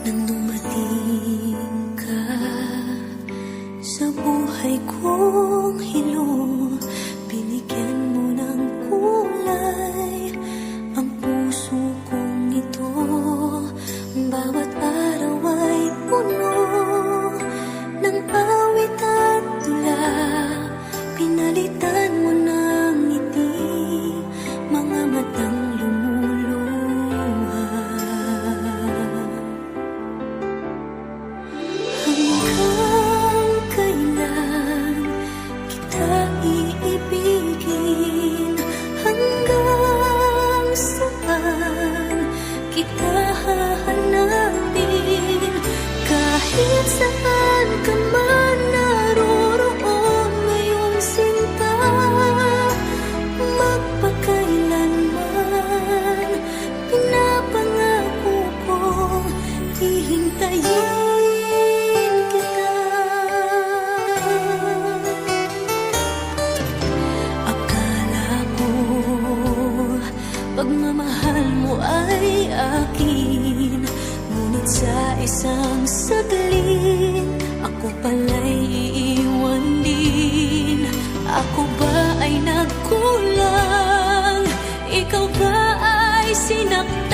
Nang dumating ka sa buhay kong hilong, binigyan mo ng kulay ang puso kong ito. Bawat araw ay puno ng awit at tula. Pinalitan mo ng ngiti mga matang lumuluha. Hanggang kailan kita iibigin? Hanggang saan kita hahanapin? Kahit saan ka man naroroon ngayong sinta, magpakailanman pinapangako kong hihintayin kita. Akala ko pagmamahal mo ay akin, ngunit sa isang saglit ako pala'y iiwan din. Ako ba ay nagkulang? Ikaw ba ay sinaktan?